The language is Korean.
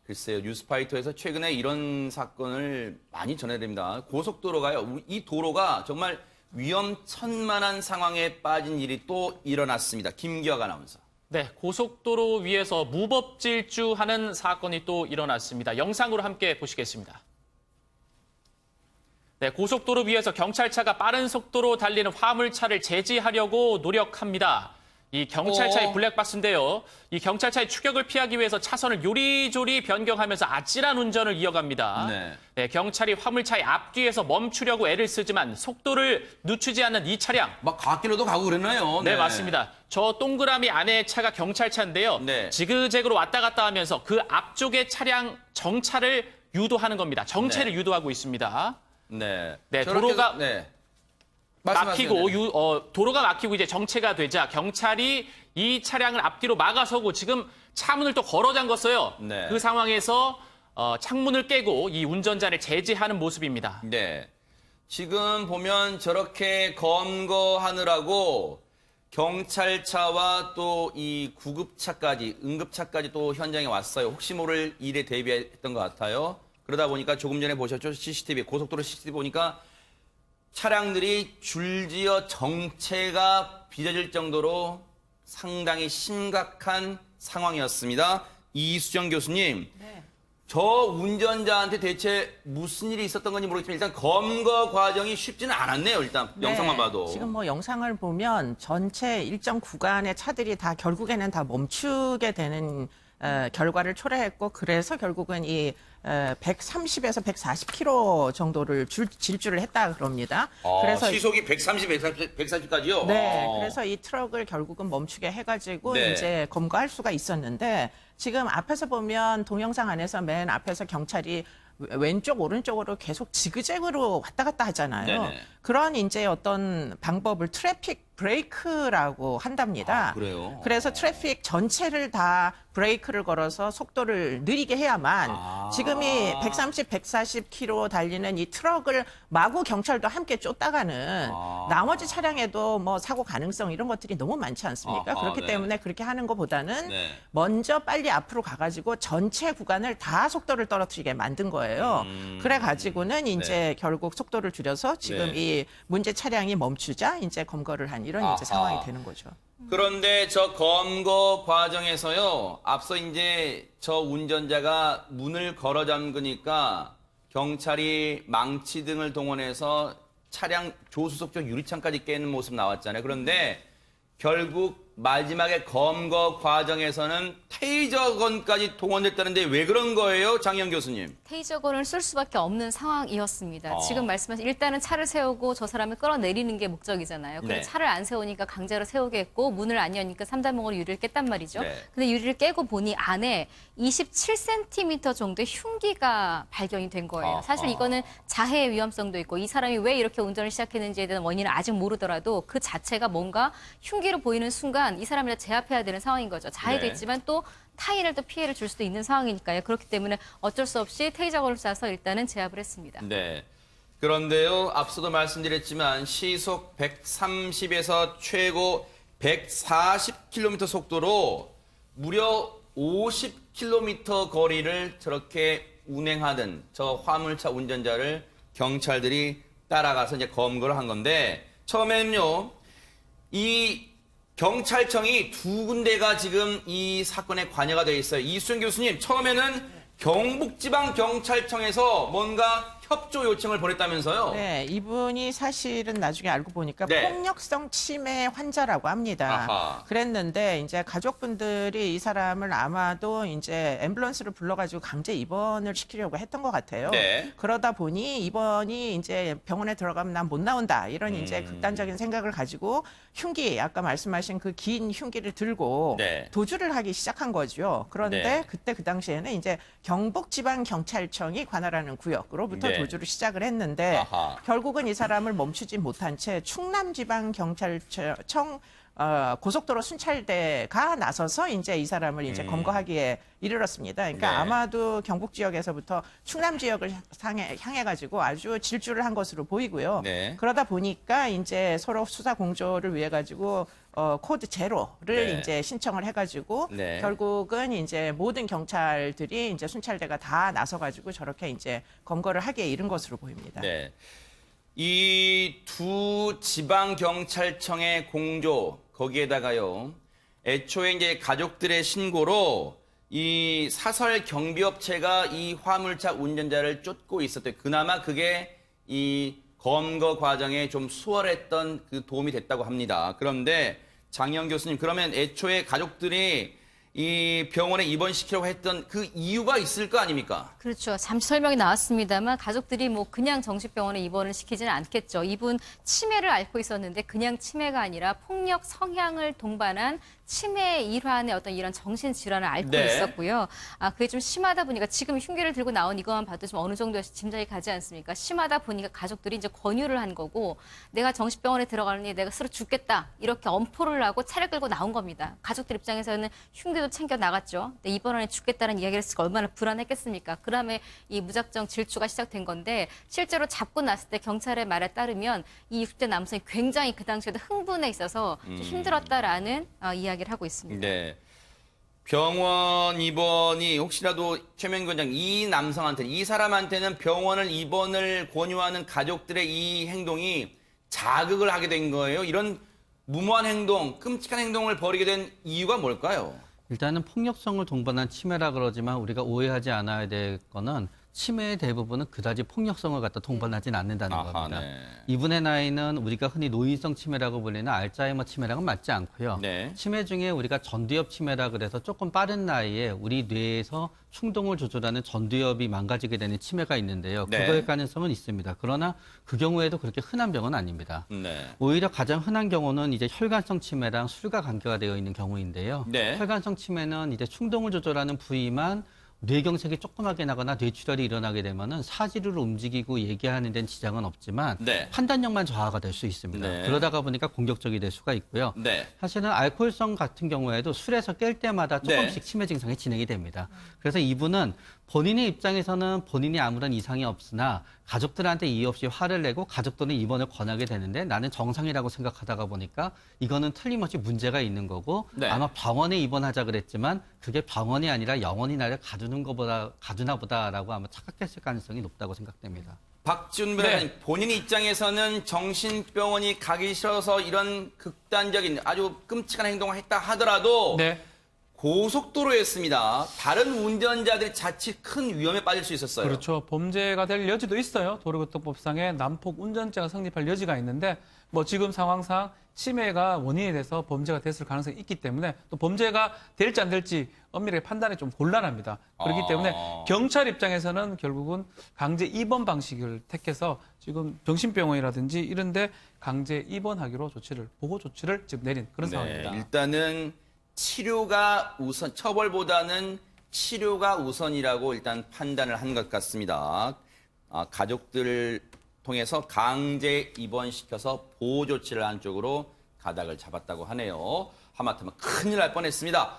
글쎄요, 뉴스파이터에서 최근에 이런 사건을 많이 전해드립니다. 고속도로가요, 이 도로가 정말 위험천만한 상황에 빠진 일이 또 일어났습니다. 김기혁 아나운서. 네, 고속도로 위에서 무법질주하는 사건이 또 일어났습니다. 영상으로 함께 보시겠습니다. 네, 고속도로 위에서 경찰차가 빠른 속도로 달리는 화물차를 제지하려고 노력합니다. 이 경찰차의 블랙박스인데요. 이 경찰차의 추격을 피하기 위해서 차선을 요리조리 변경하면서 아찔한 운전을 이어갑니다. 네, 경찰이 화물차의 앞뒤에서 멈추려고 애를 쓰지만 속도를 늦추지 않는 이 차량. 막 갓길로도 가고 그랬나요? 네, 맞습니다. 저 동그라미 안에 차가 경찰차인데요. 네. 지그재그로 왔다 갔다 하면서 그 앞쪽의 차량 정차를 유도하는 겁니다. 정체를 유도하고 있습니다. 네. 네, 저렇게, 도로가 네. 막히고 도로가 막히고 이제 정체가 되자 경찰이 이 차량을 앞뒤로 막아서고 지금 차문을 또 걸어 잠궜어요. 네. 그 상황에서 창문을 깨고 이 운전자를 제지하는 모습입니다. 네. 지금 보면 저렇게 검거하느라고 경찰차와 또 이 구급차까지, 응급차까지 또 현장에 왔어요. 혹시 모를 일에 대비했던 것 같아요. 그러다 보니까 조금 전에 보셨죠? CCTV, 고속도로 CCTV 보니까 차량들이 줄지어 정체가 빚어질 정도로 상당히 심각한 상황이었습니다. 이수정 교수님, 네. 저 운전자한테 대체 무슨 일이 있었던 건지 모르겠지만 일단 검거 과정이 쉽지는 않았네요. 일단 영상만 봐도. 지금 뭐 영상을 보면 전체 일정 구간의 차들이 다 결국에는 다 멈추게 되는 결과를 초래했고 그래서 결국은 이 130에서 140km 정도를 질주를 했다 그럽니다. 그래서 시속이 130까지요? 네, 그래서 이 트럭을 결국은 멈추게 해가지고 네. 이제 검거할 수가 있었는데 지금 앞에서 보면 동영상 안에서 맨 앞에서 경찰이 왼쪽 오른쪽으로 계속 지그재그로 왔다 갔다 하잖아요. 네네. 그런 이제 어떤 방법을 트래픽 브레이크라고 한답니다. 그래요? 그래서 트래픽 전체를 다 브레이크를 걸어서 속도를 느리게 해야만 지금이 130, 140km 달리는 이 트럭을 마구 경찰도 함께 쫓다가는 나머지 차량에도 뭐 사고 가능성 이런 것들이 너무 많지 않습니까? 그렇기 네. 때문에 그렇게 하는 것보다는 네. 먼저 빨리 앞으로 가가지고 전체 구간을 다 속도를 떨어뜨리게 만든 거예요. 그래가지고는 이제 결국 속도를 줄여서 지금 네. 이 문제 차량이 멈추자 이제 검거를 한 이런 이제 상황이 되는 거죠. 그런데 저 검거 과정에서요, 앞서 이제 저 운전자가 문을 걸어 잠그니까 경찰이 망치 등을 동원해서 차량 조수석 쪽 유리창까지 깨는 모습 나왔잖아요. 그런데 결국 마지막에 검거 과정에서는 테이저건까지 동원됐다는데 왜 그런 거예요, 장영 교수님? 테이저건을 쓸 수밖에 없는 상황이었습니다. 지금 말씀하신 일단은 차를 세우고 저 사람을 끌어내리는 게 목적이잖아요. 근데 네. 차를 안 세우니까 강제로 세우게 했고 문을 안 여니까 3단봉으로 유리를 깼단 말이죠. 네. 근데 유리를 깨고 보니 안에 27cm 정도의 흉기가 발견이 된 거예요. 사실 이거는 자해의 위험성도 있고 이 사람이 왜 이렇게 운전을 시작했는지에 대한 원인을 아직 모르더라도 그 자체가 뭔가 흉기로 보이는 순간 이 사람을 제압해야 되는 상황인 거죠. 자해도 네. 있지만 또 타인을 또 피해를 줄 수도 있는 상황이니까요. 그렇기 때문에 어쩔 수 없이 테이저건을 쏴서 일단은 제압을 했습니다. 네. 그런데요, 앞서도 말씀드렸지만 시속 130에서 최고 140km 속도로 무려 50km 거리를 저렇게 운행하던 저 화물차 운전자를 경찰들이 따라가서 이제 검거를 한 건데 처음에는요, 이 경찰청이 두 군데가 지금 이 사건에 관여가 되어 있어요. 이수정 교수님, 처음에는 경북지방경찰청에서 뭔가 협조 요청을 보냈다면서요? 네, 이분이 사실은 나중에 알고 보니까 네. 폭력성 치매 환자라고 합니다. 아하. 그랬는데 이제 가족분들이 이 사람을 아마도 이제 앰뷸런스를 불러가지고 강제 입원을 시키려고 했던 것 같아요. 네. 그러다 보니 입원이 이제 병원에 들어가면 난 못 나온다 이런 이제 극단적인 생각을 가지고 흉기 아까 말씀하신 그 긴 흉기를 들고 네. 도주를 하기 시작한 거죠. 그런데 네. 그때 그 당시에는 이제 경북지방경찰청이 관할하는 구역으로부터 네. 도주를 시작을 했는데 아하. 결국은 이 사람을 멈추지 못한 채 충남지방경찰청 고속도로 순찰대가 나서서 이제 이 사람을 이제 검거하기에 이르렀습니다. 그러니까 네. 아마도 경북 지역에서부터 충남 지역을 향해 가지고 아주 질주를 한 것으로 보이고요. 네. 그러다 보니까 이제 서로 수사 공조를 위해 가지고 코드 제로를 네. 이제 신청을 해가지고 네. 결국은 이제 모든 경찰들이 이제 순찰대가 다 나서가지고 저렇게 이제 검거를 하기에 이른 것으로 보입니다. 네. 이 두 지방 경찰청의 공조 거기에다가요. 애초에 이제 가족들의 신고로 이 사설 경비업체가 이 화물차 운전자를 쫓고 있었대요. 그나마 그게 이 검거 과정에 좀 수월했던 그 도움이 됐다고 합니다. 그런데 장영 교수님, 그러면 애초에 가족들이 이 병원에 입원시키려고 했던 그 이유가 있을 거 아닙니까? 그렇죠. 잠시 설명이 나왔습니다만 가족들이 뭐 그냥 정신병원에 입원을 시키지는 않겠죠. 이분 치매를 앓고 있었는데 그냥 치매가 아니라 폭력 성향을 동반한 치매의 일환의 어떤 이런 정신질환을 앓고 네. 있었고요. 그게 좀 심하다 보니까 지금 흉기를 들고 나온 이것만 봐도 좀 어느 정도의 짐작이 가지 않습니까? 심하다 보니까 가족들이 이제 권유를 한 거고 내가 정신병원에 들어가느니 내가 스스로 죽겠다. 이렇게 엄포를 하고 차를 끌고 나온 겁니다. 가족들 입장에서는 흉기도 챙겨 나갔죠. 근데 이번 안에 죽겠다는 이야기를 했으니까 얼마나 불안했겠습니까? 그다음에 이 무작정 질주가 시작된 건데 실제로 잡고 났을 때 경찰의 말에 따르면 이 60대 남성이 굉장히 그 당시에도 흥분해 있어서 좀 힘들었다라는 이야기를 하고 있습니다. 네. 병원 입원이 혹시라도 최명기 원장 이 남성한테 이 사람한테는 병원을 입원을 권유하는 가족들의 이 행동이 자극을 하게 된 거예요. 이런 무모한 행동, 끔찍한 행동을 벌이게 된 이유가 뭘까요? 일단은 폭력성을 동반한 치매라 그러지만 우리가 오해하지 않아야 될 거는 치매의 대부분은 그다지 폭력성을 갖다 동반하진 않는다는 겁니다. 네. 이분의 나이는 우리가 흔히 노인성 치매라고 불리는 알츠하이머 치매랑은 맞지 않고요. 네. 치매 중에 우리가 전두엽 치매라 그래서 조금 빠른 나이에 우리 뇌에서 충동을 조절하는 전두엽이 망가지게 되는 치매가 있는데요. 네. 그거의 가능성은 있습니다. 그러나 그 경우에도 그렇게 흔한 병은 아닙니다. 네. 오히려 가장 흔한 경우는 이제 혈관성 치매랑 술과 관계가 되어 있는 경우인데요. 네. 혈관성 치매는 이제 충동을 조절하는 부위만 뇌경색이 조그맣게 나거나 뇌출혈이 일어나게 되면은 사지를 움직이고 얘기하는 데는 지장은 없지만 네. 판단력만 저하가 될 수 있습니다. 네. 그러다가 보니까 공격적이 될 수가 있고요. 네. 사실은 알코올성 같은 경우에도 술에서 깰 때마다 조금씩 치매 증상이 진행이 됩니다. 그래서 이분은 본인의 입장에서는 본인이 아무런 이상이 없으나 가족들한테 이유 없이 화를 내고 가족들은 입원을 권하게 되는데 나는 정상이라고 생각하다가 보니까 이거는 틀림없이 문제가 있는 거고 네. 아마 병원에 입원하자 그랬지만 그게 병원이 아니라 영원히 나를 가두나 보다라고 아마 착각했을 가능성이 높다고 생각됩니다. 박지훈 변호사님, 본인 입장에서는 정신병원이 가기 싫어서 이런 극단적인 아주 끔찍한 행동을 했다 하더라도 네. 고속도로였습니다. 다른 운전자들이 자칫 큰 위험에 빠질 수 있었어요. 그렇죠. 범죄가 될 여지도 있어요. 도로교통법상에 난폭 운전죄가 성립할 여지가 있는데 뭐 지금 상황상 치매가 원인이 돼서 범죄가 됐을 가능성이 있기 때문에 또 범죄가 될지 안 될지 엄밀하게 판단이 좀 곤란합니다. 그렇기 때문에 경찰 입장에서는 결국은 강제 입원 방식을 택해서 지금 정신병원이라든지 이런 데 강제 입원하기로 보고 조치를 지금 내린 그런 상황입니다. 일단은 치료가 우선, 처벌보다는 치료가 우선이라고 일단 판단을 한 것 같습니다. 가족들을 통해서 강제 입원시켜서 보호 조치를 한 쪽으로 가닥을 잡았다고 하네요. 하마터면 큰일 날 뻔했습니다.